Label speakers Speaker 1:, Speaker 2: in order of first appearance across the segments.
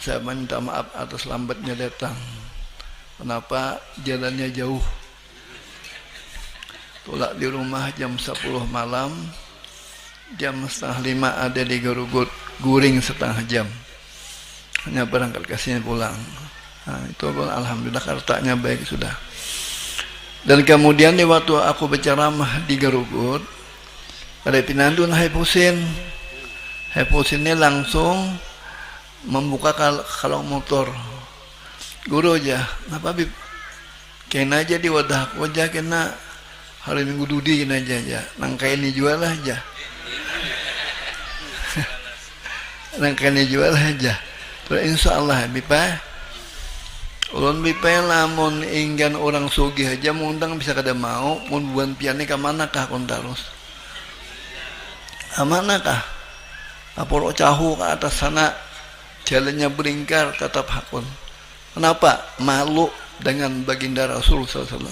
Speaker 1: Saya minta maaf atas lambatnya datang. Kenapa? Jalannya jauh. Tolak di rumah jam 10 malam, jam 4:30 ada di Garugut, guring setengah jam. Hanya berangkat ke sini pulang. Nah, itu pun alhamdulillah kartanya baik sudah. Dan kemudian di waktu aku berceramah di Garugut, pada Pinandun Habib Husin ini langsung membuka kalau motor. Guru aja, kenapa Bib? Kena aja di wadah aku aja, kena hari Minggu dudi kena aja. Nangka ini jual aja. Nangka ini jual aja. Terus insya Allah Bib, ulun Bib lamun inggan orang sugih aja mengundang bisa kada mau, mun buan piane ke manakah kon terus? Amanakah? Apolo cahu ke atas sana, jalannya beringkar tetap hakun. Kenapa? Malu dengan baginda Rasul SAW.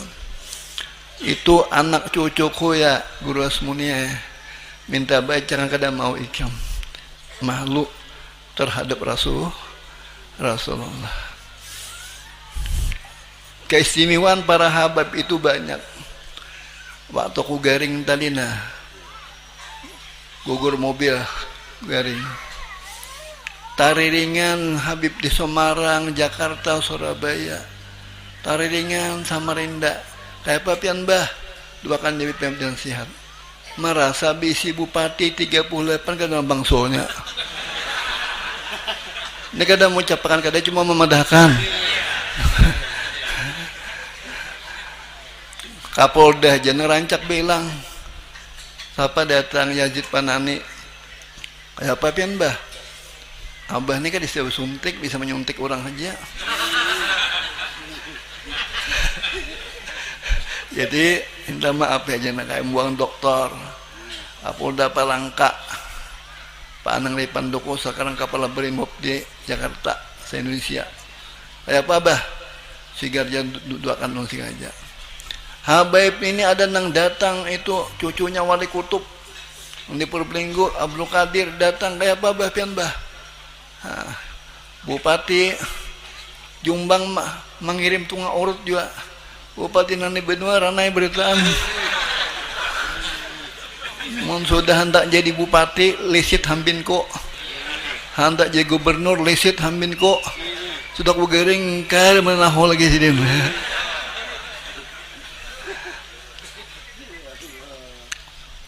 Speaker 1: Itu anak cucuku ya Guru Asmunia minta baik jangan kada mau ikam. Malu terhadap Rasulullah. Keistimewaan para habib itu banyak. Waktu aku garing talina, gugur mobil garing. Tariringan Habib di Semarang, Jakarta, Surabaya. Tariringan Samarinda. Kayak papian bah, dua kan Dewi Pemdan Sihat. Merasa bisi bupati 38 kan bangsonya. Ini kadang mau capakan, kadang cuma memadahkan. Kapolda Jangan Rancak bilang, siapa datang Yazid Panani, kayak papian bah. Abah ini kan disuruh suntik, bisa menyuntik orang aja. Jadi minta maaf ya jangan kayak buang dokter. Kapolda Palangka, Pak Anang Pandoko sekarang kepala Brimob di Jakarta, se-Indonesia. Kayak apa bah? Sigarja duakan dong aja. Habaib ini ada nang datang itu cucunya Wali Kutub. Di Purbalinggo Abdul Qadir datang kayak apa bah pian bah? Bupati Jombang mengirim tunga urut juga. Bupati Nani Benua ranai beritaan. Mun sudah hendak jadi bupati lisit hambin kok. Hendak jadi gubernur lisit hambin kok. Sudah ku gering kali menaho lagi sih dia.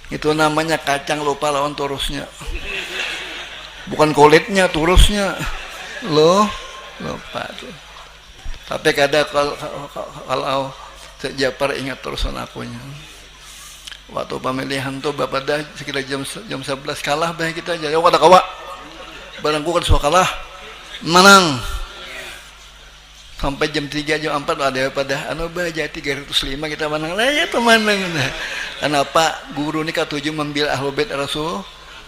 Speaker 1: Itu namanya kacang lupa lawan torusnya. Bukan kulitnya, turusnya. Loh, lupa tuh. Tapi kadang kalau Jafar ingat terusan akunya. Waktu pemilihan tuh Bapak dah sekitar jam 11 kalah bah kita aja. Ya kata kawa. Barangku kan suka kalah. Menang. Sampai jam 3 jam 4 ada pada bah jadi 305 kita menang. Lah ya teman. Kenapa guru ini ketujuh membela Ahlul Bait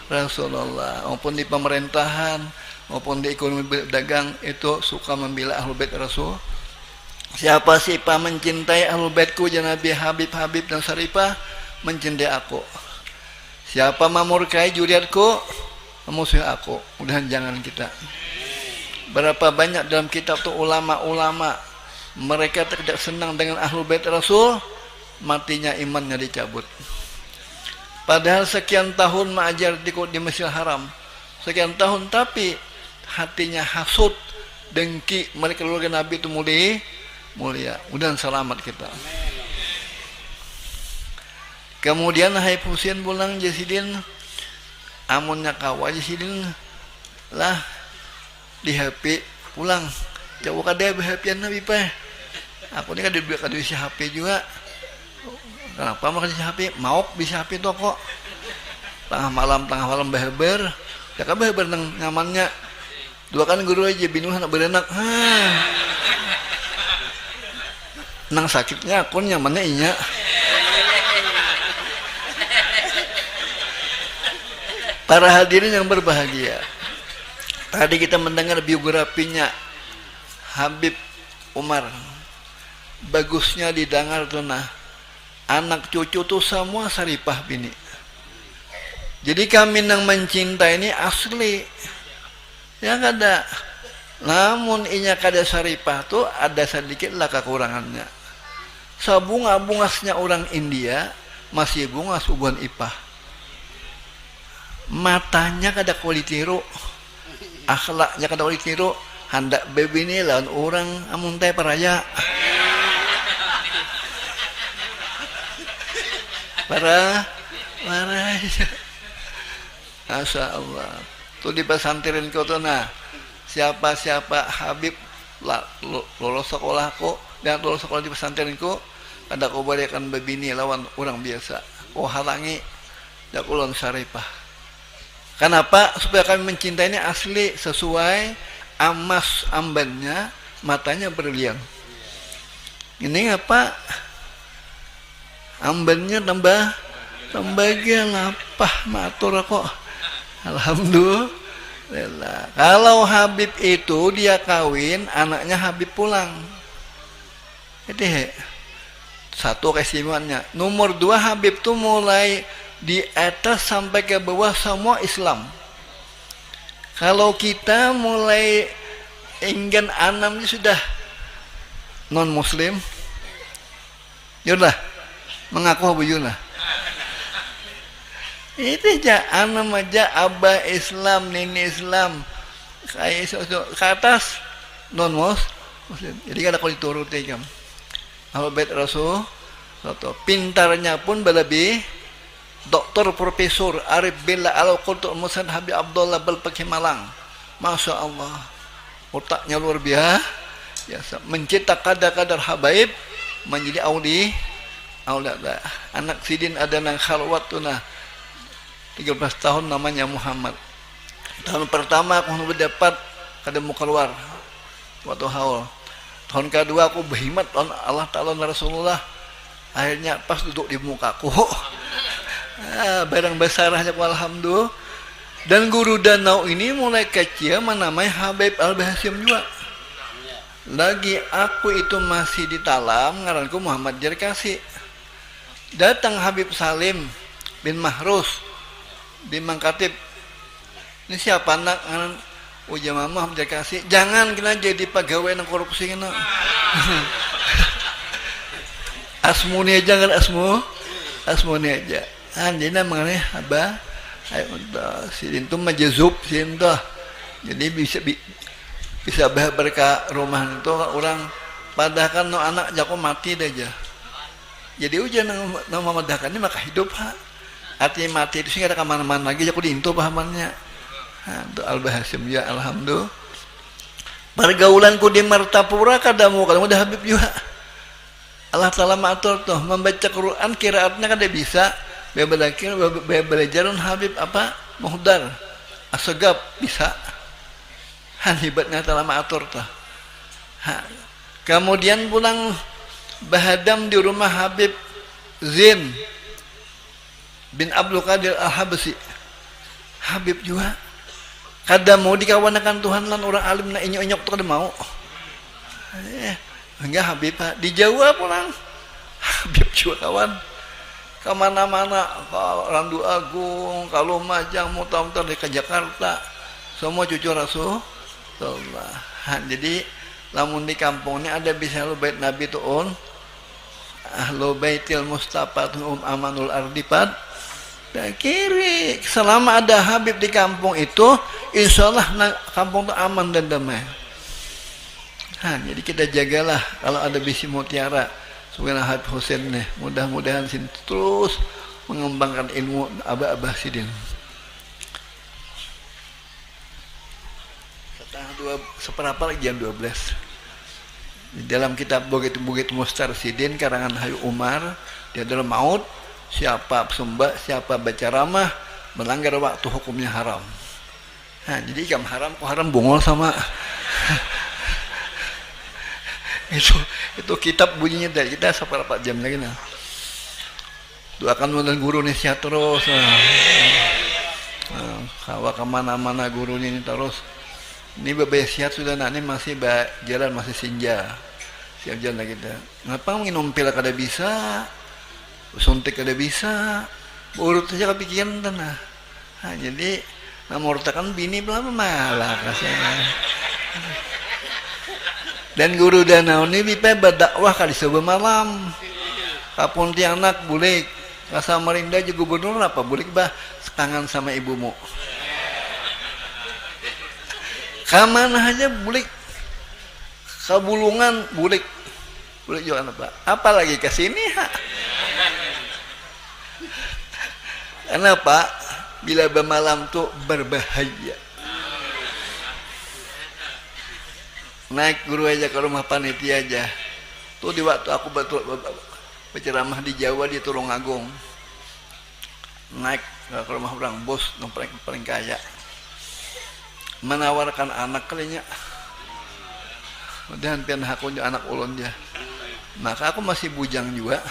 Speaker 1: Rasulullah, maupun di pemerintahan maupun di ekonomi dagang itu suka membela Ahlul Bait Rasul. Siapa sih Pak mencintai Ahlul Baitku Nabi Habib dan Syarifah mencintai aku. Siapa memurkai juriatku memusuhi aku. Mudah jangan kita. Berapa banyak dalam kitab tuh ulama-ulama mereka tidak senang dengan Ahlul Bait Rasul, matinya imannya dicabut. Padahal sekian tahun mengajar di Masjidil Haram, sekian tahun, tapi hatinya hasut, dengki mereka keluarga Nabi itu mulia. Mudah selamat kita. Kemudian Habib Husin pulang Jasidin, amunnya kawa Jasidin lah di HP pulang. Jauh kada HP Nabi Pak. Aku ini kan dibeli HP juga. Kenapa mau kasih HP? Mau bisa HP toko. Tengah malam beheber. Ya kan beheber nyamannya. Dua kan guru aja binuh anak berenak. Nang sakitnya akun nyamannya inya. Para hadirin yang berbahagia. Tadi kita mendengar biografinya Habib Umar. Bagusnya didengar tuh nah. Anak cucu tuh semua Syarifah bini. Jadi kami yang mencinta ini asli. Ya kada Namun inya kada syaripah tuh ada sedikit lah kekurangannya. Sabunga-bungasnya orang India masih bunga subuhan ipah. Matanya kada kuali tiru, akhlaknya kada kuali tiru. Hendak bebini lawan orang amun teh paraya. Para Masya Allah. Tuh di pesantren kau tuh nah. Siapa Habib lolos sekolahku dan lolos sekolah di pesantrenku ada kau berikan bebini lawan orang biasa. Oh halangi dak ulun syarifah. Kenapa? Supaya kami mencintainya asli sesuai amas ambannya, matanya berlian. Ini apa? Ambannya tambah lapah matur kok. Alhamdulillah. Kalau Habib itu dia kawin, anaknya Habib pulang. Jadi satu keistimewaannya. Nomor 2 Habib tuh mulai di atas sampai ke bawah semua Islam. Kalau kita mulai enggan anamnya sudah non Muslim, yaudah mengaku buyuna. Itu aja anam aja abah Islam, nini Islam, kayak ke atas non Muslim. Jadi kada kau dituruti kam. Kalau bait Rasul, pintarnya pun berlebih. Doktor Profesor Arif Billah Al-Qurtul Musan Habib Abdullah Balpaki Malang. Masya Allah. Otaknya luar biasa. Mencetak kadar-kadar habaib menjadi audi. Anak sidin ada nang khalwat tuh nah. 13 tahun namanya Muhammad. Tahun pertama aku mendapat kada mau keluar waktu haul. Tahun kedua aku berhimat Allah Ta'ala Rasulullah. Akhirnya pas duduk di mukaku. Barang besarnya alhamdulillah. Dan guru danau ini mulai kecil menamai Habib Al-Bahasim juga. Lagi aku itu masih di Talam, ngaranku Muhammad Jarkasi. Datang Habib Salim bin Mahrus bin Mangkatib. Ini siapa anak Ujama Muhammad Jarkasi. Jangan kena jadi pegawai yang korupsi kena. Asmuni aja kan asmuni aja. Jadi mengenai abah, ayo sidin tu majazub sidin tu. Jadi bisa berkah rumah itu orang padahal kan no anak jago mati aja. Jadi ujian nama madakan ini maka hidup ha. Artinya mati itu sih ada kemana-mana lagi jago diintu pahamannya. Itu Al-Bahasim ya alhamdulillah. Pergaulanku di Martapura kadamu udah Habib juga. Allah Ta'ala matur tuh membaca Quran kiraatnya kada bisa. Belajar Habib apa Muhdar Asegab bisa. Hebatnya Ta'ala matur tuh. Kemudian pulang bahadam di rumah Habib Zain bin Abdul Qadir Al-Habsi. Habib juga kada mau dikawanakan Tuhan lan orang alim na inyok-inyok tuh kada mau. Enggak Habib di Jawa pulang. Habib juga kawan. Kemana-mana Randu Agung, kalau Majang, muter-muter ke Jakarta, semua cucu Rasulullah. Jadi lamun di kampungnya ada bisa lo bait Nabi tuun, ahlu baitil Mustafa amanul ardipat. Kiri selama ada Habib di kampung itu, insya Allah kampung itu aman dan damai. Jadi kita jagalah kalau ada bisi mutiara. Sebenarnya Habib Hussein nih, mudah-mudahan sini terus mengembangkan ilmu abah-abah sidin. Seperempat lagi jam 12. Di dalam kitab Bukit Mustar Sidin karangan Hayu Umar, dia adalah maut. Siapa sembah, siapa baca ramah, melanggar waktu hukumnya haram. Jadi kam haram, kok haram bungol sama. itu kitab bunyinya dari kita seberapa jam lagi nah. Doakan mudah guru nih sehat terus. Kawa kemana-mana guru ini terus. Ini beberapa sehat sudah nak ini masih jalan masih senja. Siap jalan lagi kita. Ngapa minum pil kada bisa? Suntik kada bisa. Urut saja kepikiran tanah. Jadi namortakan bini belum malah rasanya. Dan guru danau ini bisa berdakwah kali sebuah malam Kapontianak bulik ka Samarinda juga gubernur apa bulik bah kangen sama ibumu kamana aja bulik kabulungan bulik juga apa apalagi ke sini ha kenapa bila bermalam tuh berbahaya naik guru aja ke rumah panitia aja tuh di waktu aku betul berceramah di Jawa di Tulungagung naik ke rumah orang bos yang paling kaya menawarkan anak kalinya dan pian aku anak ulun dia maka aku masih bujang juga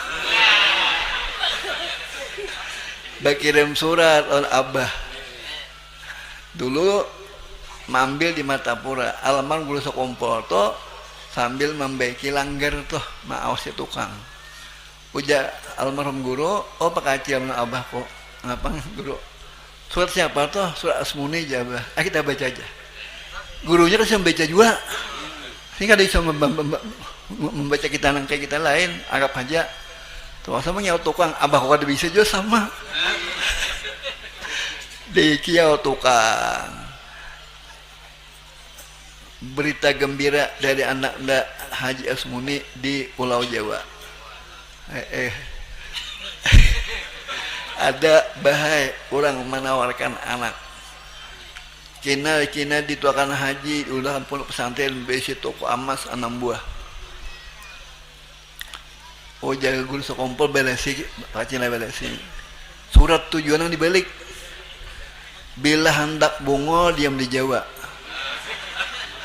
Speaker 1: bakirim surat oleh abah dulu mambil di Matapura alaman guru sekompol tuh sambil membaiki langgar tuh maaf si tukang uja almarhum guru oh pak acil na abah kok ngapa guru surat siapa tuh surat Asmuni aja abah kita baca aja gurunya kan membaca juga sehingga dia bisa membaca kita nang kayak kita lain anggap aja tuh sama nyawa tukang abah kok ada bisa juga sama di kiau tukang berita gembira dari anak Haji Asmuni di Pulau Jawa ada bahaya orang menawarkan anak Cina dituakan haji udah pondok pesantren besi toko emas 6 buah oh jaga guru sekompol belesi Pak Cina belesi surat tujuan yang dibalik bila hendak bungo diam di Jawa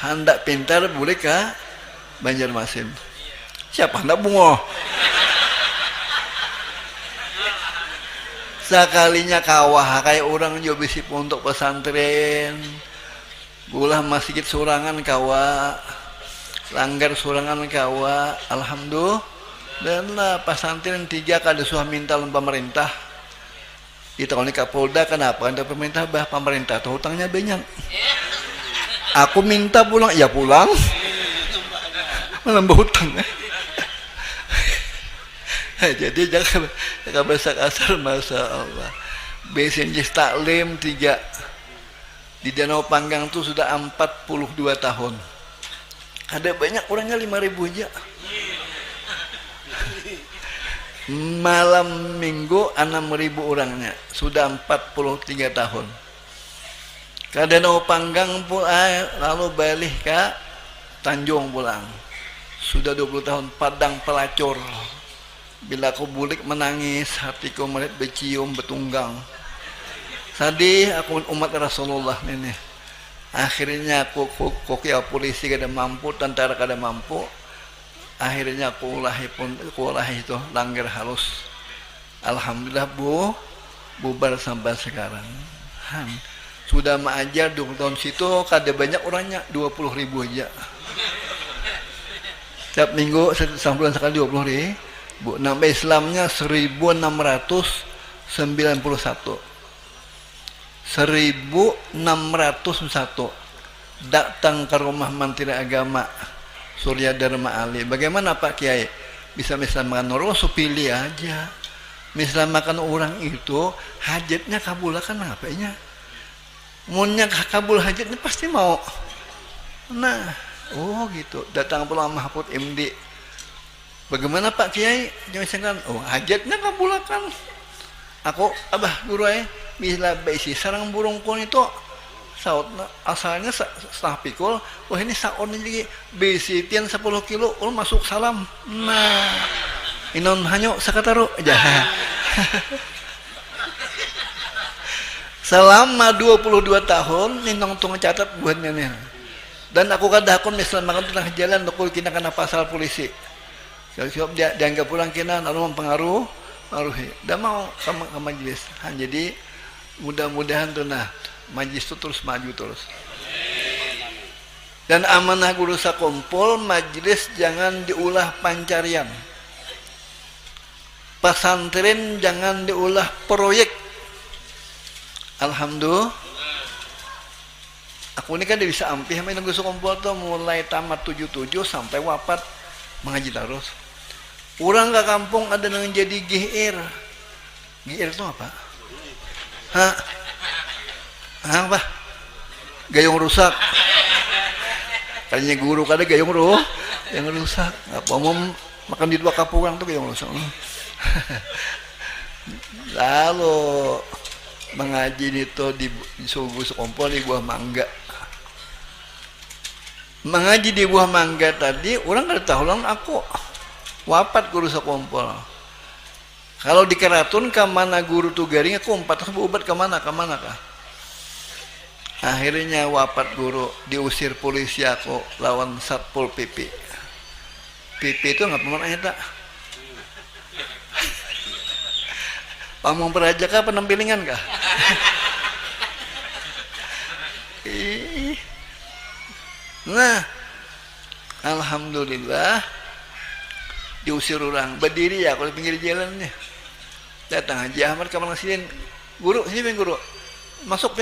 Speaker 1: hendak pintar boleh ke Banjarmasin siapa hendak bungo sekalinya kawah kayak orang juga bisi untuk pesantren gulah masjid surangan kawah langgar surangan kawah alhamdulillah dan lah pesantren 3 kali suah minta pemerintah di tahun ini Kapolda kenapa ada pemerintah bah pemerintah tuh hutangnya banyak aku minta pulang ya pulang menambah hutang jadi jangan bahasa kasar Masya Allah BSNJ Taklim 3 di Danau Panggang tuh sudah 42 tahun ada banyak orangnya 5.000 aja malam minggu 6.000 orangnya sudah 43 tahun ke Danau Panggang pulang lalu balik ke Tanjung pulang sudah 20 tahun Padang pelacur bila aku bulik menangis hatiku melihat becium betunggang sedih aku umat Rasulullah ini akhirnya aku kokia polisi kada mampu tentara kada mampu akhirnya aku ulahi itu langgar halus alhamdulillah bubar sampai sekarang sudah mengajar 20 tahun situ kada banyak orangnya 20.000 aja setiap minggu sebulan sekali 20.000 nama Islamnya 1691 datang ke rumah Menteri Agama Surya Dharma Ali bagaimana Pak Kiai bisa misalkan orang supili aja misalkan orang itu hajatnya kabulakan apanya munnya kabul hajatnya pasti mau nah oh gitu datang pulang Mahfud MD bagaimana Pak Kiai misalkan oh hajatnya kabulakan aku abah guru bila baisi sarang burung pun itu saut asalnya setengah pikul wah ini saun jadi baisi tian 10 kilo masuk salam nah inon hanyo sakataru aja selama 22 tahun ninong tung catat buatnya nih dan aku kadang misalnya makan tengah jalan aku kena kena pasal polisi siap dia dianggap pulang kena lalu mempengaruhi dan mau ke majelis jadi mudah-mudahan tuh nah majelis itu terus maju terus dan amanah guru sakumpul majelis jangan diulah pancarian pesantren jangan diulah proyek alhamdulillah Aku ini kan bisa ampih sama nunggu sekumpul tuh mulai tamat 77 sampai wafat mengaji terus. Orang ke kampung ada yang jadi GR. GR itu apa? Hah? Apa? Gayung rusak. Kayaknya guru kada gayung yang rusak. Apa mau makan di dua kapuang tuh gayung rusak. Lalu mengaji itu di subuh sekumpul di buah mangga. Mengaji di buah mangga tadi orang kada tahu lang aku wafat guru sekumpul. Kalau di Keratun ke mana guru tu garing aku empat obat ke mana kah? Akhirnya wafat guru, diusir polisi aku lawan Satpol PP. PP itu nggak pernah tak? Pamong peraja kah penampilingan kah? Nah, alhamdulillah diusir orang, berdiri ya kalau di pinggir jalannya. Datang Haji Ahmad ke Sidin, guru sini guru, masuk.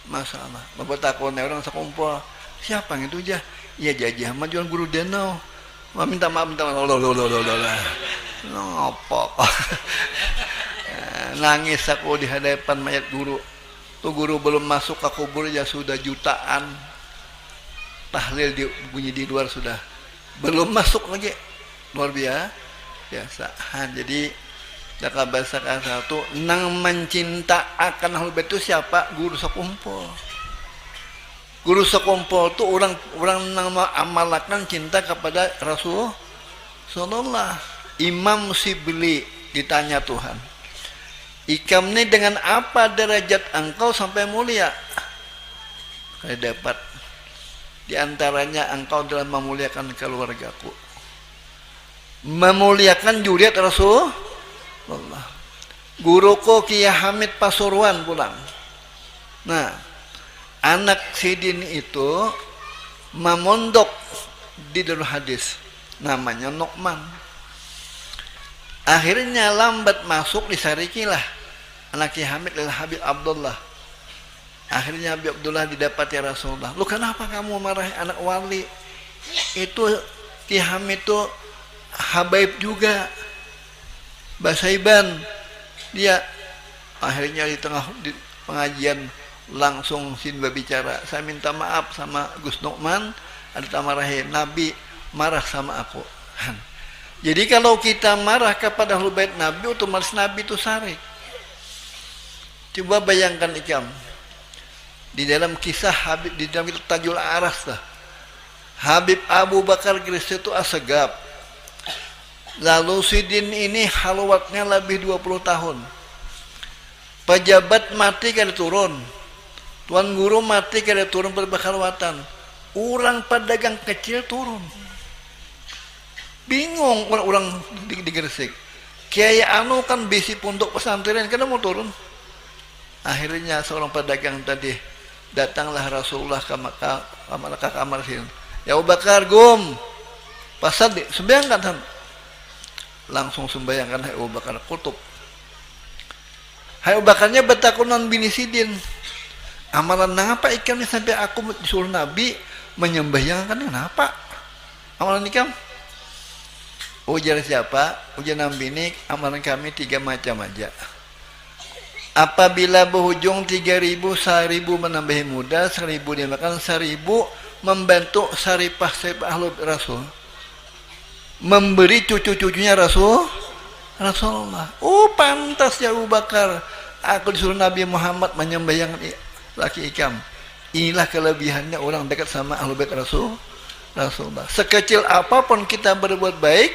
Speaker 1: Masalah, bapak takutnya orang sekumpul, siapa yang itu aja? Iya Haji Ahmad jual guru danau. Minta maaf, ngopok. Nangis aku di hadapan mayat guru. Tuh guru belum masuk ke kubur ya sudah jutaan tahlil bunyi di luar sudah. Belum masuk lagi. Luar biasa. Jadi dakal bahasa satu nang mencinta akan ahlul bait itu siapa? Guru sekumpul. Guru sekumpul itu orang nang amalkan cinta kepada Rasulullah. Imam Sibli ditanya Tuhan, ikam ini dengan apa derajat engkau sampai mulia? Saya dapat di antaranya engkau dalam memuliakan keluargaku, memuliakan zuriat Rasulullah. Guruku Kiai Hamid Pasuruan pulang. Nah, anak Sidin itu memondok di Darul Hadis, namanya Nokman. Akhirnya lambat masuk disarikilah anak Kiai Hamid adalah Habib Abdullah. Akhirnya Habib Abdullah didapati Rasulullah. Lu kenapa kamu marahi anak wali? Itu Kiai Hamid itu habaib juga, Basaiban. Dia akhirnya di tengah pengajian langsung Sinba bicara, saya minta maaf sama Gus Nukman, ada marahi Nabi marah sama aku. Jadi kalau kita marah kepada ahlul bait Nabi, otomatis Nabi itu sarik. Coba bayangkan ikam di dalam kisah Habib, di dalam kitab Tajul Aras lah, Habib Abu Bakar Gris itu asegap. Lalu Sidin ini halwatnya lebih 20 tahun. Pejabat mati kada turun, tuan guru mati kada turun berbakhalwatan. Orang pedagang kecil turun. Bingung orang di Gresik. Kiai anu kan bisi pondok pesantren, kada mau turun. Akhirnya seorang pedagang tadi datanglah Rasulullah ke kamar sini. Ya Abu Bakar gum, pasal sembayangkan. Langsung sembayangkan Abu Bakar kutub. Abu Bakarnya betakunan bini Sidin. Amalan napa ikam ni sampai aku disuruh Nabi menyembahyangkan kenapa? Amalan ikam? Ujar siapa? Ujar Nabi ini amalan kami 3 macam aja. Apabila berhujung 3.000, 1.000 menambahi muda, 1.000 dimakan, 1.000 membantu saripah ahlul Rasul, memberi cucu-cucunya Rasulullah. Oh pantas ya Abu Bakar, aku disuruh Nabi Muhammad menyembahyang laki ikam. Inilah kelebihannya orang dekat sama ahlul bait Rasulullah. Sekecil apapun kita berbuat baik,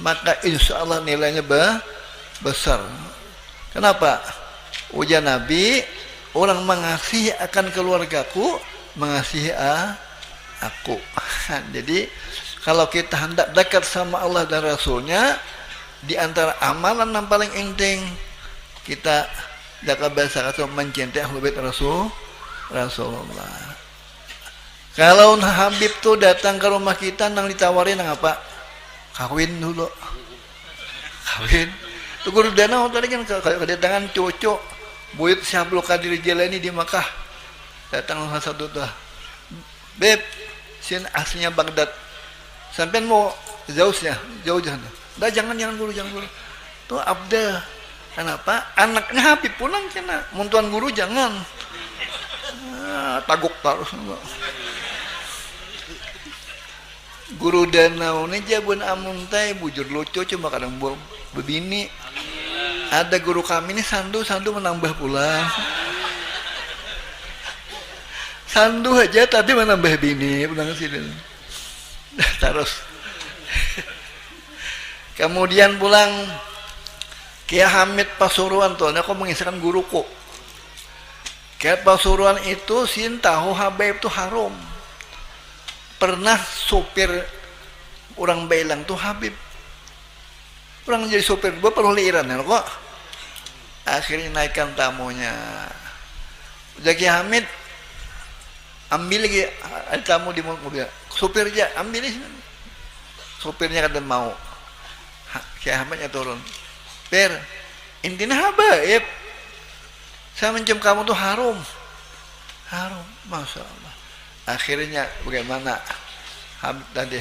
Speaker 1: maka insya Allah nilainya besar. Kenapa? Ujar Nabi, orang mengasihi akan keluargaku, mengasihi aku. Jadi kalau kita hendak dekat sama Allah dan Rasulnya, di antara amalan yang paling penting kita jaga bahasa atau mencintai ahlul bait Rasulullah. Kalau Habib tuh datang ke rumah kita, nang ditawarin nang apa? Kawin dulu. Kawin. Tuh guru danau tadi kan kedatangan cucu Buyut Syabul Qadir Jilani di Makkah. Datang salah satu tuh, beb, sin aslinya Baghdad, sampai mau jauh jangan. Dah jangan guru. Tuh Abdel, kenapa? Anaknya Habib pulang kena, muntuan guru jangan. Taguk terus. Guru danau ini jabun amuntai bujur lucu cuma kadang begini. Ada guru kami ini sandu menambah pulang. Sandu aja tapi menambah bini pulang sini. Terus. Kemudian pulang Kiai Hamid Pasuruan tuh, aku mengisahkan guruku. Kiai Pasuruan itu sin tahu Habaib itu haram. Pernah sopir orang Bailang tuh Habib. Orang jadi sopir gua perlu liiran ya kok. Akhirnya naikkan tamunya. Kiai Hamid ambil lagi ada tamu di mobil. Sopir aja ambil sih. Sopirnya kata mau. Kiai Hamidnya turun. Per, intinya Habaib. Saya mencium kamu tuh harum. Harum, masya Allah. Akhirnya bagaimana Habib tadi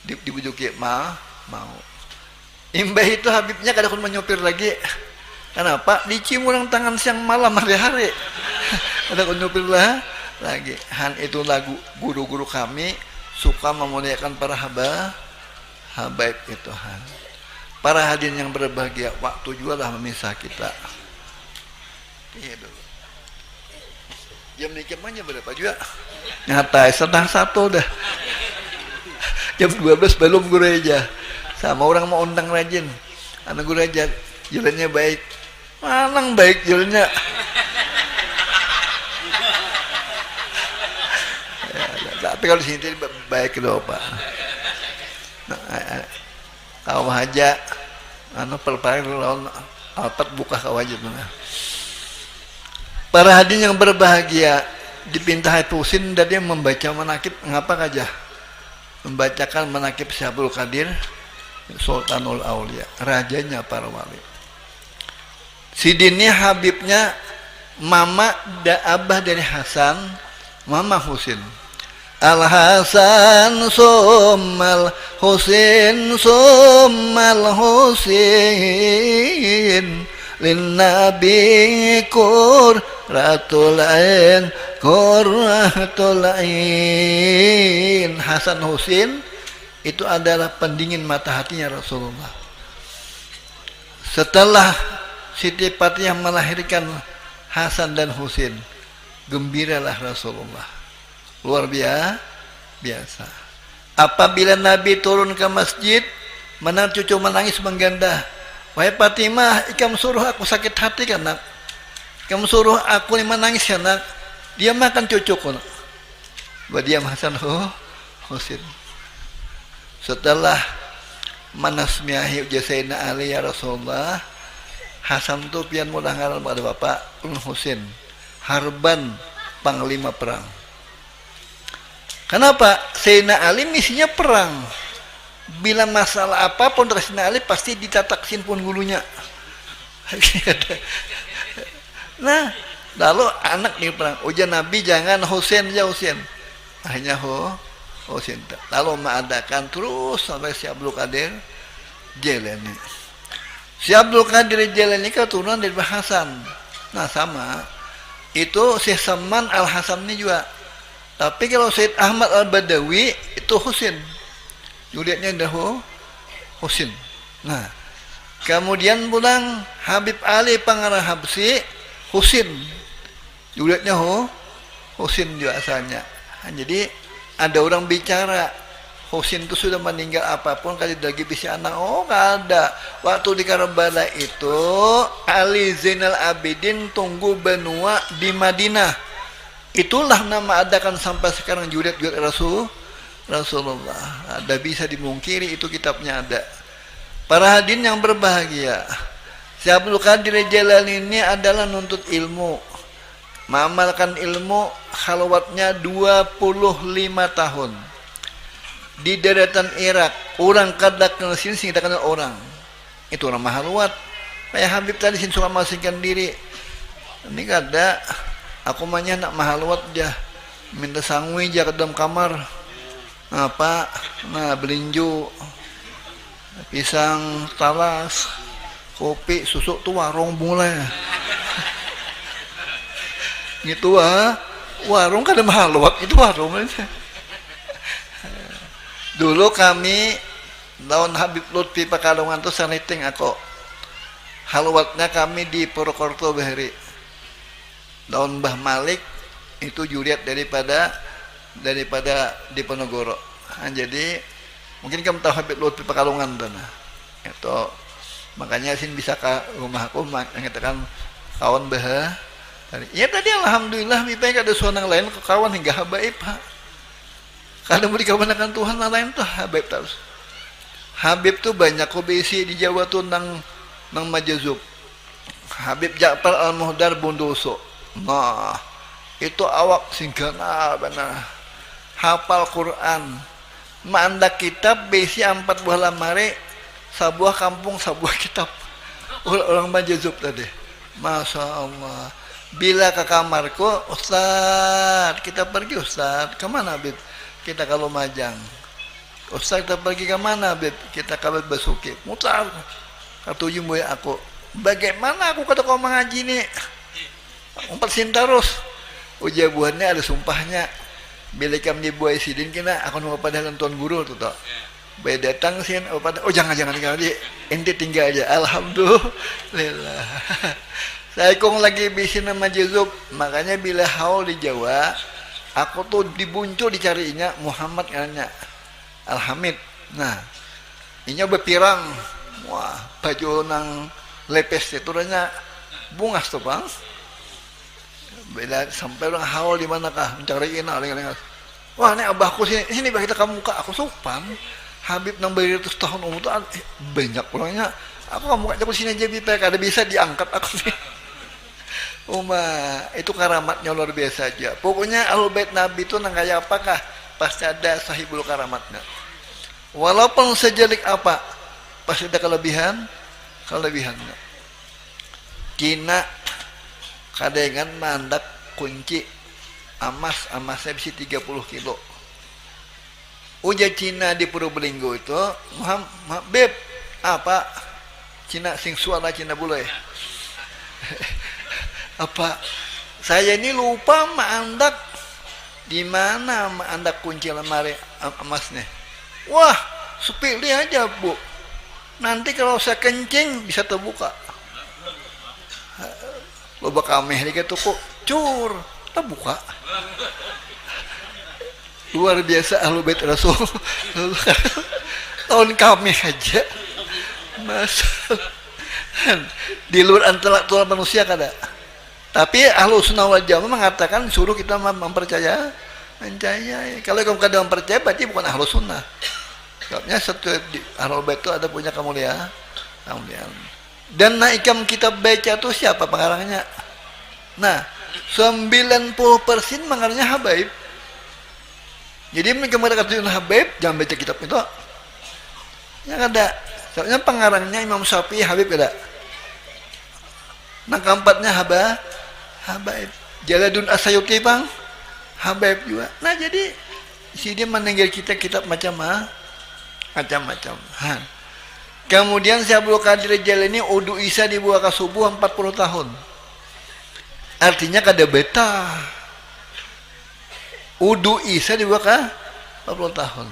Speaker 1: dibujuki mau imbah itu Habibnya kadang menyopir lagi. Kenapa? Dicium orang tangan siang malam hari-hari. Kadang menyopir lagi. Han itu lagu guru-guru kami suka memuliakan para habaib itu Han. Para hadirin yang berbahagia, waktu juga lah memisah kita. Iya dulu. Jam nikah aja berapa juga? Nyata setengah satu dah. Jam 12 belum guru aja. Sama orang mau undang rajin. Anak guru aja jalannya baik. Manang baik jalannya. Ya, tapi kalau di sini baik loh Pak. Nah, kau aja pelparing lawan alpat buka kau aja tuh. Para hadirin yang berbahagia, dipinta Husin dan dia membaca manakib ngapa aja? Membacakan manakib Syabul Qadir Sultanul Aulia, rajanya para wali. Sidinnya Habibnya mama abah dari Hasan, mama Husin. Al Hasan summal Husin lin nabi qurratul ain Hasan Husin itu adalah pendingin mata hatinya Rasulullah. Setelah Siti Fatiyah melahirkan Hasan dan Husin, gembiralah Rasulullah. Luar biasa. Apabila Nabi turun ke masjid, mana cucu menangis mengganda. Wahai Fatimah, ikam suruh aku sakit hati kan nak? Ikam suruh aku menangis kan nak? Dia makan cucuku nak. Badiam Hasan Husin. Setelah manasmiahi Sayyidina Ali ya Rasulullah, Hasan itu pian mudah ngaran pada Bapak Husin, Harban panglima perang. Kenapa? Sayyidina Ali misinya perang. Bila masalah apapun dari Sayyidina Ali pasti ditataksin pun gulunya. Nah, lalu anak di perang. Ujian Nabi jangan Husin aja Husin. Akhirnya Husin. Lalu mengadakan terus sampai si Abdul Qadir Jailani. Si Abdul Qadir Jailani keturunan dari Hasan. Nah sama. Itu Syekh Saman Al-Hasan ini juga. Tapi kalau Syed Ahmad Al-Badawi itu Husin. Julietnya dah Husin. Nah, kemudian pulang Habib Ali Pangarah Habsi Husin. Julietnya Husin juga asalnya. Nah, jadi ada orang bicara Husin itu sudah meninggal apapun kali lagi bisa anak. Oh nggak ada. Waktu di Karbala itu Ali Zainal Abidin tunggu benua di Madinah. Itulah nama adakan sampai sekarang Juliet Rasulullah. Ada bisa dimungkiri itu kitabnya ada. Para hadirin yang berbahagia, si Abdul Qadir Jailani ini adalah nuntut ilmu, mengamalkan ilmu khalwatnya 25 tahun di daratan Irak. Orang kadak ke sini sehingga kenal orang. Itu orang mahalwat. Kayak Habib tadi sini suka masingkan diri. Ini kada Aku mahnya nak mahalwat aja, minta sangwi aja ke dalam kamar. Apa? Nah, belinju, pisang talas, kopi, susu tuh warung mulai. Gitu warung kan ada mahalwat, itu warung aja. Dulu kami tahun Habib Lutfi Pekalongan tuh saniting aku. Halwatnya kami di Purwokerto Bahari. Daun Mbah Malik itu juriat daripada Diponegoro. Nah, jadi mungkin kamu tahu Habib Lutfi Pekalongan tuh. Nah. Itu makanya sini bisa ke rumah aku mengatakan kawan bah. Ya tadi alhamdulillah mipai ada suara lain ke kawan hingga habaib. Kalau mau dikabarkan Tuhan lain tuh habaib terus. Habib tuh banyak kobesi di Jawa tuh nang majazub. Habib Ja'far Al-Muhdar Bondoso. Nah, itu awak singgana benar. Hafal Quran. Manda kitab besi 4 buah lamare, sebuah kampung sebuah kitab. Orang majazub tadi. Masya Allah. Bila ke kamarku, Ustaz, kita pergi Ustaz. Kemana Habib? Kita kalau Majang. Ustaz kita pergi ke mana Habib? Kita ke Basuki. Mutar. Katuju boy aku. Bagaimana aku kata kau mengaji nih? Umpat sintarus. Ujian buahnya ada sumpahnya. Bila kami dibuai sidin kena aku nunggu pada tuan guru tuh tak. Baik datang sih, oh jangan kali. Ente tinggal aja. Alhamdulillah. Saya kong lagi bisi nama Jezub. Makanya bila haul di Jawa, aku tuh dibuncul dicarinya Muhammad katanya. Alhamid. Nah, inya berpirang. Wah, baju nang lepes itu nanya bungas tuh bang. Bila sampai orang haul di manakah mencariin aling-aling. Wah, ini abahku sini bah kita kamu muka aku sopan. Habib nang beri 100 tahun umur tuh banyak orangnya. Aku kamu muka sini aja BPK ada bisa diangkat aku sih. Itu karamatnya luar biasa aja. Pokoknya Ahlul Bait Nabi itu nang kayak apakah pasti ada sahibul karamatnya. Walaupun sejelik apa pasti ada kelebihannya. Cina kadengan mandak kunci emasnya bisa 30 kilo. Uja Cina di Purbalinggo itu Beb apa Cina sing suara Cina bule. Apa saya ini lupa mandak di mana mandak kunci lemari emasnya. Wah, sepilih aja Bu. Nanti kalau saya kencing bisa terbuka. Loba kameh di toko cur terbuka. Luar biasa Ahlul Bait Rasul. Tahun kami aja. Di luar intelektual manusia kada. Tapi Ahlus Sunnah wal Jamaah mengatakan suruh kita mempercayai. Kalau kamu kada mempercayai berarti bukan Ahlus Sunnah. Sebabnya setiap Ahlul Bait itu ada punya kemuliaan. Dan naikam kitab baca itu siapa pengarangnya? Nah, 90% mengarangnya Habaib. Jadi mereka katakan Habaib, jangan baca kitab itu. Ya ada. Soalnya pengarangnya Imam Syafi'i Habib ada. Nah, keempatnya Habaib. Jalaluddin As-Suyuti bang, Habaib juga. Nah, jadi si dia menengger kita kitab macam-macam. Kemudian si Abdul Qadir Jailani Udu Isa dibuat ke subuh 40 tahun. Artinya kada beta. Udu Isa dibuat ke 40 tahun.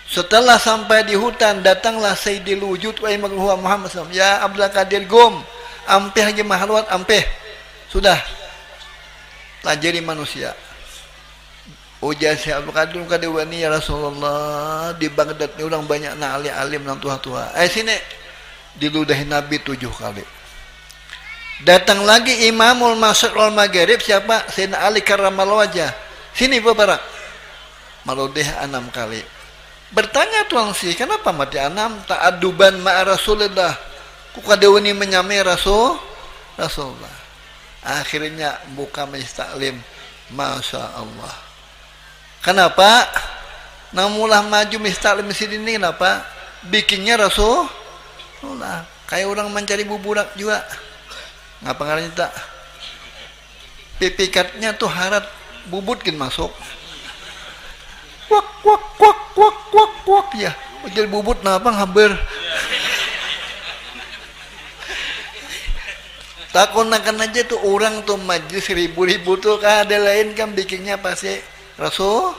Speaker 1: Setelah sampai di hutan, datanglah Sayyidil Wujud wa Imamullah Muhammad SAW. Ya Abdul Qadir Gom, ampeh lagi mahalwat, ampeh. Sudah. Pelajari manusia. Ujar si Abdul Qadir kadewani ya Rasulullah, di Baghdad ini orang banyak na alim nang tua-tua. Sini diludahi Nabi 7 kali. Datang lagi Imamul Masyriq wal Maghrib siapa? Sayyidina Ali karramallahu wajhah. Sini beberapa. Maludih 6 kali. Bertanya tuang sih, kenapa mati 6? Ta'aduban ma'a Rasulullah. Ku kadewani menyamai Rasulullah. Akhirnya buka majlis taklim. Masya Allah. Kenapa? Namulah maju mistaklim mesin ini kenapa? Bikinnya Rasulullah. Kayak orang mencari buburak juga. Ngapa ngaranya tak? pipikatnya tuh harat bubutkin masuk. Wak wak wak wak wak wak ya. Jadi bubut napa ngaber. Takunakan aja tuh orang tuh majlis ribu-ribu tuh ada lain kan bikinnya pasti Rasulullah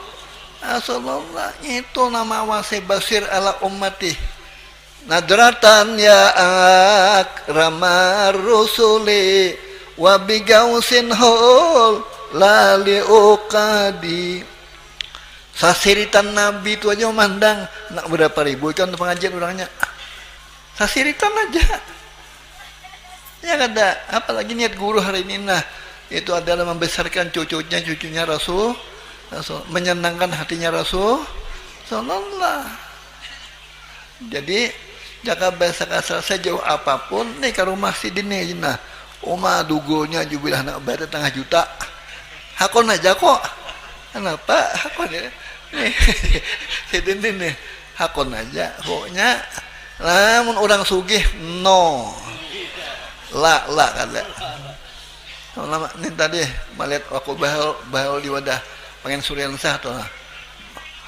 Speaker 1: itu nama wasi basir ala ummati nadratan ya akramar rusuli wa bigausin hol lali uqadi. Sasiritan Nabi itu aja memandang nak berapa ribu kan pengajian orangnya sasiritan aja ya kada, apalagi niat guru hari ini itu adalah membesarkan cucunya Rasul, menyenangkan hatinya Rasul sallallahu. Jadi jaka bahasa kasar sejauh apapun nih ke rumah si dini oma dugonya jubilah nak bayar 1,5 juta hakon aja kok kenapa hakon ya nih si dini nih hakon aja pokoknya namun orang sugih no lah kada. Lama ini tadi melihat aku bahal di wadah pengen Surian sah tuh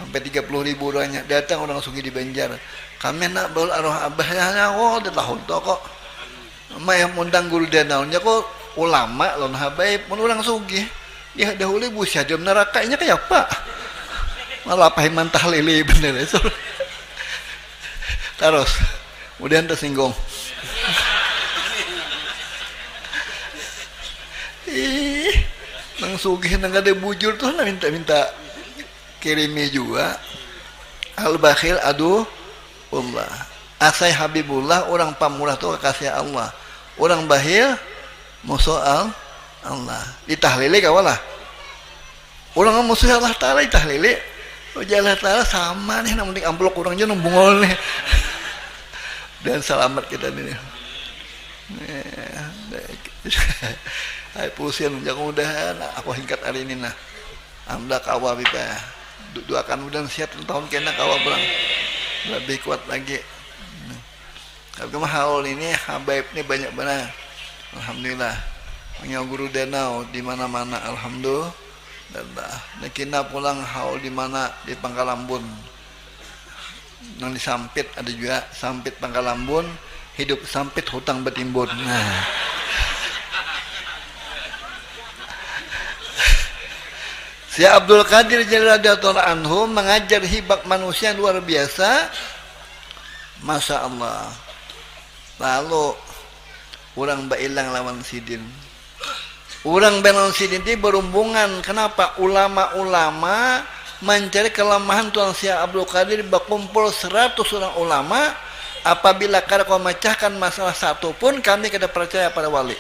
Speaker 1: sampai 30.000 orangnya datang orang sugih di Banjar. Kami nak baul arwah abahnya di tahun tuh kok. Yang undang guru danaunya kok ulama lon habaib mun orang sugih. Ya dahulu busia jam nerakanya kayak apa? Malah apa mantah lele bener ya. Terus kemudian tersinggung. Nang sugih nang ada bujur tuh minta kirimi juga. Al bakhil aduh Allah. Asai Habibullah orang pamurah tuh kasih Allah. Orang bahil musuh Allah. Ditahlili kawalah. Orang musuh Allah Taala ditahlili. Allah Taala sama nih namun amplok orangnya numbungol nih. Dan selamat kita nih. Hai pusian mudah-mudahan aku hingkat hari ini amda kawa bipa doakan mudah siap tahun kena kawa berang lebih kuat lagi. Tapi haul ini habaib ini banyak benar. Alhamdulillah. Punya guru danau di mana-mana alhamdulillah. Nakina pulang haul di mana di Pangkalambun. Nang di Sampit ada juga Sampit Pangkalambun, hidup Sampit hutang betimbun. Nah. Syekh Abdul Qadir radhiyallahu anhu mengajar hibak manusia luar biasa. Masya Allah. Lalu orang bailang lawan sidin. Orang lawan sidin itu berhubungan. Kenapa? Ulama-ulama mencari kelemahan Tuan Syekh Abdul Qadir berkumpul 100 orang ulama. Apabila kau memecahkan masalah satu pun kami kada percaya pada wali.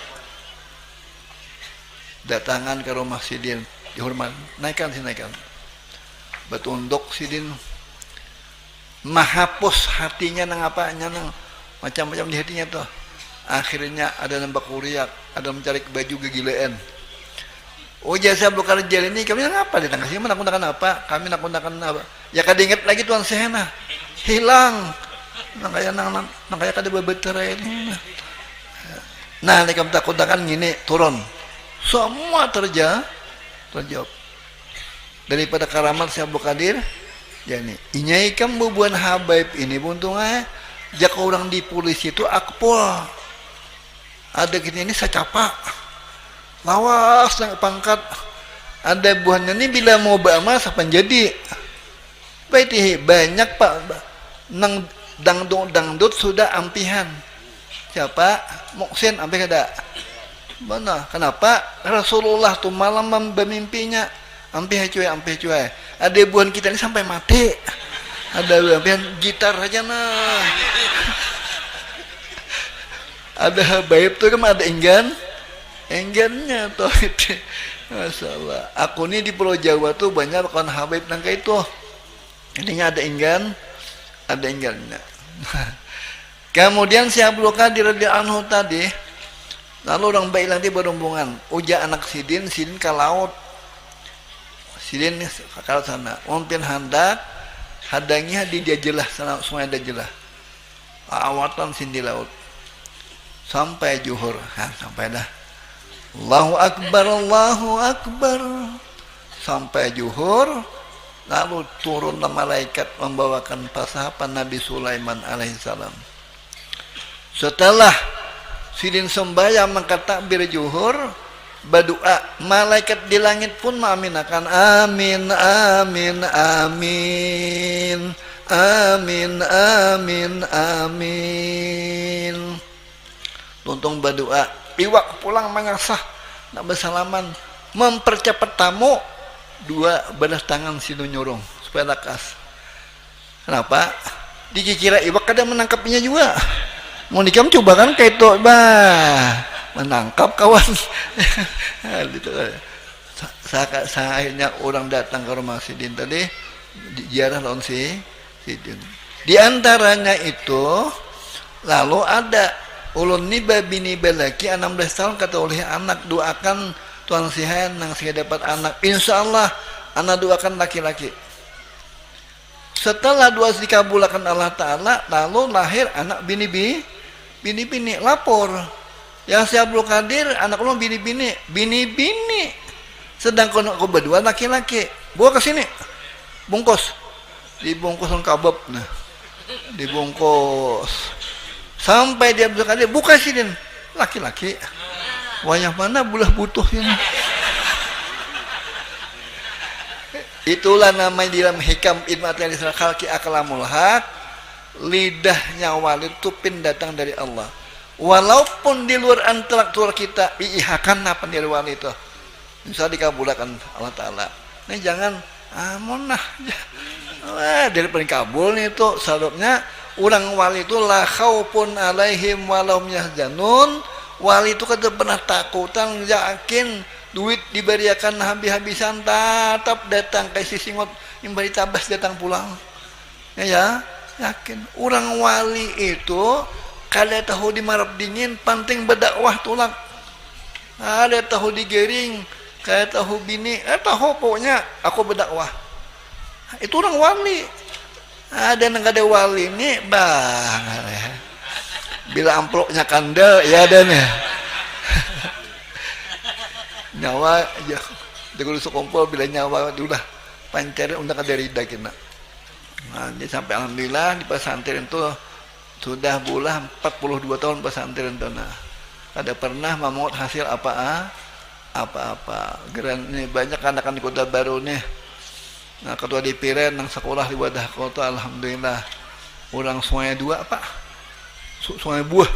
Speaker 1: Datangan ke rumah sidin. Dihormat, naikkan. Betunduk sidin mahapus hatinya nang apanya nang macam-macam di hatinya tuh. Akhirnya ada nembak uriak, ada mencari baju kegilaan. Oh jasa Abdul Qadir ini kami ngapa datang ke sini nakut-nakan apa? Kami nakut-nakan apa? Ya kada ingat lagi Tuan Sehena. Hilang. Nang kaya kada bebeter ini. Nah, nekam takut-takan gini turun. Semua terjawab daripada karamat Syekh Abdul Qadir yani inyai kam bubuan habaib ini buntungnya jaka orang di polisi itu akpol ada gini ini secapa lawas yang pangkat ada buahnya ini bila mau bama sapan jadi baik banyak pak nang dangdut sudah ampihan siapa Muksin ampe kada mana? Kenapa? Rasulullah tuh malam bermimpinya ampe cuy. Ada buan kita ini sampai mati. Ada ampean gitar aja Ada habaib tuh kan ada enggannya tuh. Masalah. Aku nih di Pulau Jawa tuh banyak kan habaib nangka itu. Ininya ada enggannya. Kemudian si Abdul Qadir radhiyallahu anhu tadi lalu orang baik nanti berhubungan uja anak sidin ke laut sidin ke sana mungkin hadangnya di dia jelah sana sungai ada jelah awatan sin di laut sampai juhur sampai dah Allahu Akbar sampai zuhur. Lalu turunlah malaikat membawakan pasapan Nabi Sulaiman alaihissalam. Setelah sidin sembahyang maka takbir zuhur, berdoa, malaikat di langit pun mengaminakan amin amin amin amin amin amin. Tuntung berdoa, iwak pulang mengasah nak bersalaman, mempercepat tamu, dua belah tangan sinu nyorong supaya lakas. Kenapa? Dikira iwak kadang menangkapnya juga. Mau nikam coba kan kayak itu, menangkap kawan. Gitu. Saya akhirnya orang datang ke rumah Sidin tadi, ziarah lawan Sidin. Di antaranya itu, lalu ada ulun niba bini belaki 16 tahun kata oleh anak, doakan Tuan Sihan yang saya dapat anak, insya Allah anak doakan laki-laki. Setelah doa dikabulkan Allah Ta'ala, lalu lahir anak bini-bini lapor. Yang si Abdul Qadir anak lu bini-bini, sedangkan aku berdua laki-laki. Bawa ke sini, bungkus, dibungkus kabab, nah, dibungkus sampai dia Abdul Qadir buka sini, laki-laki. Wayah mana bulah butuh ini. Itulah namanya di dalam hikam idmatil khalqi aklamul haq, lidahnya wali itu pin datang dari Allah. Walaupun di luar intelektual kita diihakan apa dari wali itu, bisa dikabulkan Allah Ta'ala. Ini jangan amonah dari paling kabul nih itu sababnya orang wali itu la khaufun alaihim walahum yahzanun. Wali itu kada pernah takutan, yakin duit diberiakan habis-habisan, tetap datang kayak si singot yang beri tabas datang pulang. Ya, yakin. Orang wali itu kada tahu di marap dingin, penting berdakwah tulak. Ada tahu digering, kada tahu bini, tahu pokoknya aku berdakwah. Itu orang wali. Ada yang ada wali ini, bila amplopnya kandel ya dan ya nyawa ya dulu kumpul bila nyawa udah pancaran undang ada rida kena. Nah, jadi sampai alhamdulillah di pesantren itu sudah bulah 42 tahun pesantren itu. Nah, ada pernah memungut hasil apa-apa. Geran ini banyak anak-anak di Kota Baru nih. Nah, ketua DPR yang sekolah di wadah kota alhamdulillah orang semuanya dua Pak. Sungai buah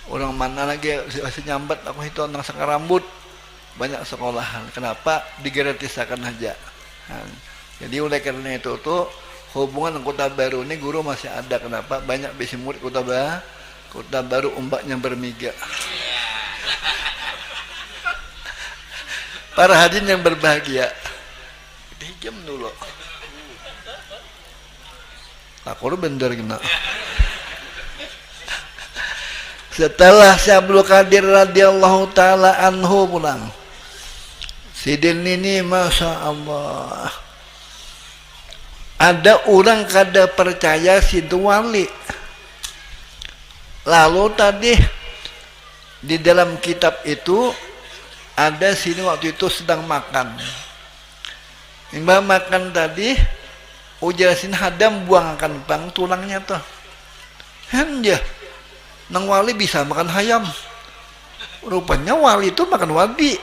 Speaker 1: orang mana lagi masih nyambat aku itu tentang sakar rambut banyak sekolahan. Kenapa? Digratisakan aja. Nah, jadi oleh karena itu tuh hubungan Kota Baru ini guru masih ada. Kenapa? Banyak bisi murid Kota Baru ombaknya bermiga. Para hadirin yang berbahagia, jam dulu aku bener kena. Setelah Syabul Qadir radhiyallahu ta'ala anhu pulang, Sidin ini Masya Allah, ada orang kada percaya Sidin wali. Lalu tadi di dalam kitab itu ada Sidin waktu itu sedang makan. Mbak makan tadi ujarasin hadam buangkan bang tulangnya tuh. Hanya nang wali bisa makan hayam. Rupanya wali itu makan wabi.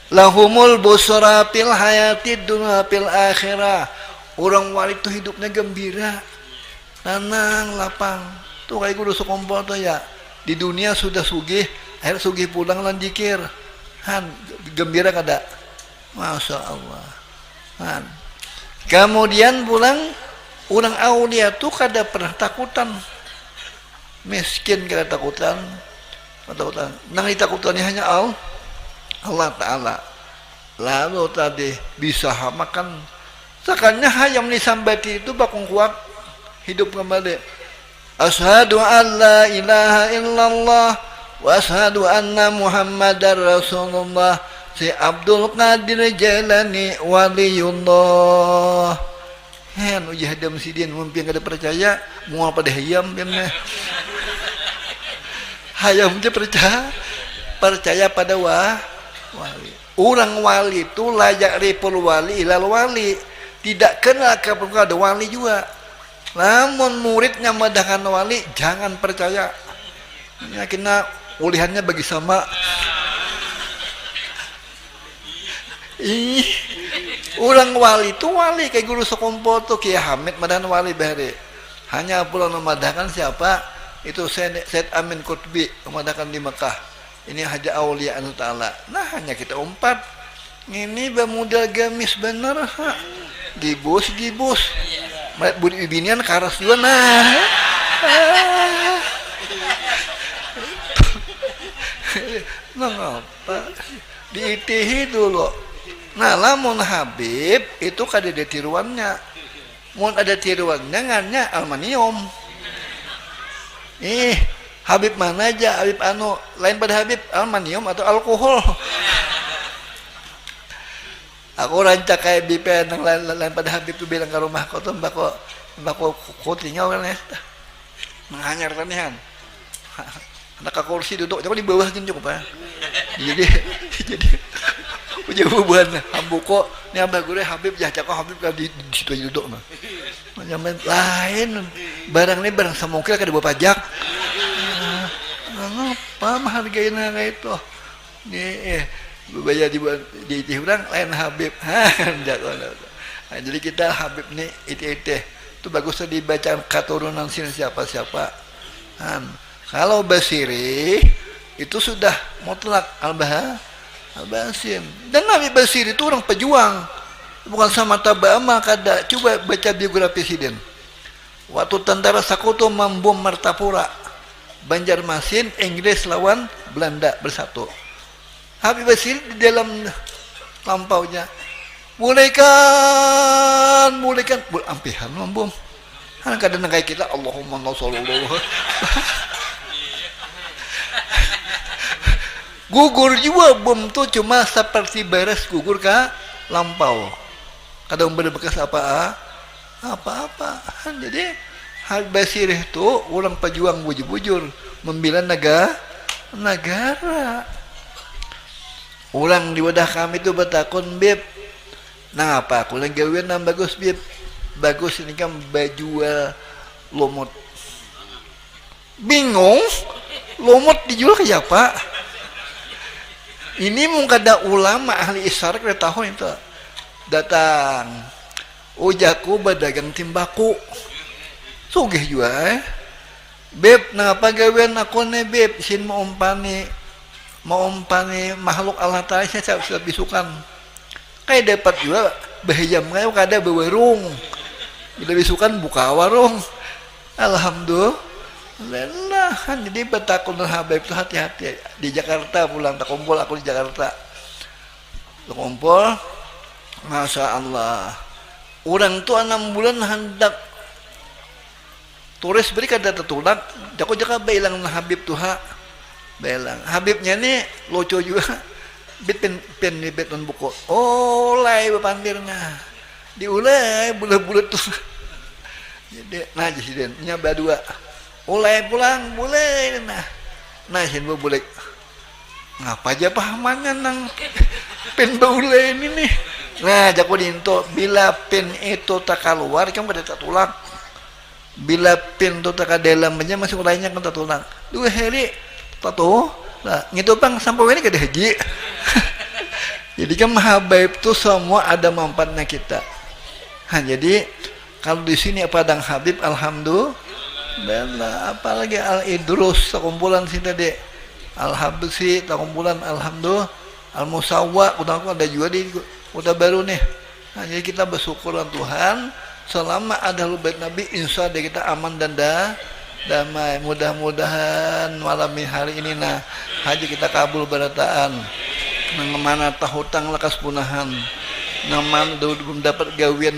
Speaker 1: Lahumul busra fil hayatid dunya fil akhirah. Orang wali itu hidupnya gembira, tenang, lapang. Tuh kayak guru sekompol tuh ya. Di dunia sudah sugih, akhir sugih pulang lan zikir. Han, gembira kada? Masya Allah. Han. Kemudian pulang orang aulia tuh kada pernah takutan, miskin kada takutan. Nang ditakutannya hanya Allah Ta'ala. Lalu tadi bisa makan. Sekarangnya hayam disambati itu bakung kuat hidup kembali. Asyhadu an la ilaha illallah wa asyhadu anna Muhammadar Rasulullah. Si Abdul Qadir Jailani waliullah. Hen uji hadam sidin mungkin kada percaya mual pada hayam biamna. Hayam je percaya pada wali. Orang wali itu layak ripul wali ilal wali. Tidak kenal kepada wali juga. Namun muridnya madahkan wali jangan percaya. Ya kena ulihannya bagi sama. Orang wali itu wali kayak guru sekompo tuh Kiai Hamid madahan wali bahari. Hanya pulang memadahkan siapa? Itu Said Amin Qutbi memadahkan di Mekah. Ini Haja Aulia Anu Ta'ala. Nah hanya kita umpat. Ini bamudal gamis bener ha. Gibus. Budi binian karas juga nah. Nah apa? Diitihi dulu. Nah lamun Habib itu kada ada tiruannya. Mun ada tiruannya ngannya aluminium. Habib mana aja? Habib anu lain pada Habib aluminium atau alkohol. Aku rancak kayak bipen yang lain pada Habib tuh bilang ke rumah kau tuh mbako tinggal kan ya. Menghanyar tanihan. Anak kursi duduk, coba di bawah kan cukup ya. Jadi punya bubuhan hambuko ni abah gure Habib jahcak Habib kan di situ aja duduk mah. Macam lain barang ni barang semongkil kada bawa pajak. Ngapa menghargain kayak itu? Nih bayar di orang lain Habib. Nah, jadi kita Habib ni itu bagusnya dibaca keturunan siapa-siapa. Kalau Basiri itu sudah mutlak Al-Basim. Dan Nabi Basiri itu orang pejuang. Bukan sama tabama kada. Coba baca biografi Sidin. Waktu tentara Sekutu membom Martapura, Banjarmasin, Inggris lawan Belanda bersatu. Habib Basiri di dalam lampaunya mulaikan ampihan membom. Kan kadang kayak kita Allahumma sallallahu. Gugur juga bom tuh cuma seperti beres gugur ke lampau. Kadang berbekas apa. Jadi Habib Basiri itu orang pejuang bujur-bujur membela negara. Orang di wadah kami itu bertakun Bib. Nah apa aku lagi gawean yang bagus Bib. Bagus ini kan baju lumut. Bingung. Lumut dijual ke siapa? Ini mungkin ada ulama ahli isyarat ke tahun itu datang. Ujaku berdagang timbaku. Sugih juga Beb, napa gawean aku nih Beb? Sin mau umpani makhluk Allah Ta'ala saya sudah bisukan. Kayak dapat juga bahayam kayak kada bewarung. Bila bisukan buka warung. Alhamdulillah. Jadi betakun Habib itu hati-hati. Di Jakarta pulang tak kumpul aku di Jakarta. Tak kumpul. Masya Allah. Orang tu 6 bulan hendak turis beri kada tertulak. Aku jaka bilang Habib tuh belang Habibnya nih lucu juga pen buku oleh bepandirnya diulai bulat-bulat tuh jadi nah jadi nyaba dua oleh pulang boleh nah sih boleh ngapa aja pahamannya nang pen baulai ini nih nah jago dinto bila pen itu tak keluar kan pada tak tulang bila pen itu tak dalam aja masih lainnya kan tak tulang 2 hari tato nah gitu bang sampai ini kada haji jadi kan Habib itu semua ada manfaatnya kita jadi kalau di sini padang Habib alhamdulillah apalagi Al-Idrus kumpulan sini tadi Al-Habsi kumpulan alhamdulillah Al-Musawwa udah ada juga di udah baru nih jadi kita bersyukur Tuhan selama ada bait Nabi insya Allah kita aman dan damai. Mudah-mudahan malam hari ini haji kita kabul barataan nang mana tahutang lakas punahan nang mana belum dapat gawian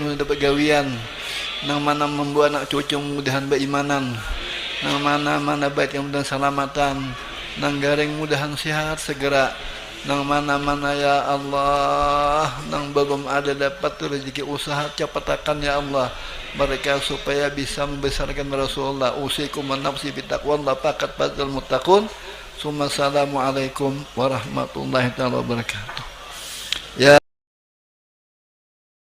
Speaker 1: nang mana membuat anak cucu mudahan berimanan nang mana bait yang mudahan selamatan nang garing mudahan sehat segera nang mana-mana ya Allah, nang belum ada dapat rezeki usaha cepatakan ya Allah mereka supaya bisa membesarkan Rasulullah. Usikum wa nafsi bitaqwallah faqat fadzal muttaqun. Assalamualaikum warahmatullahi wabarakatuh.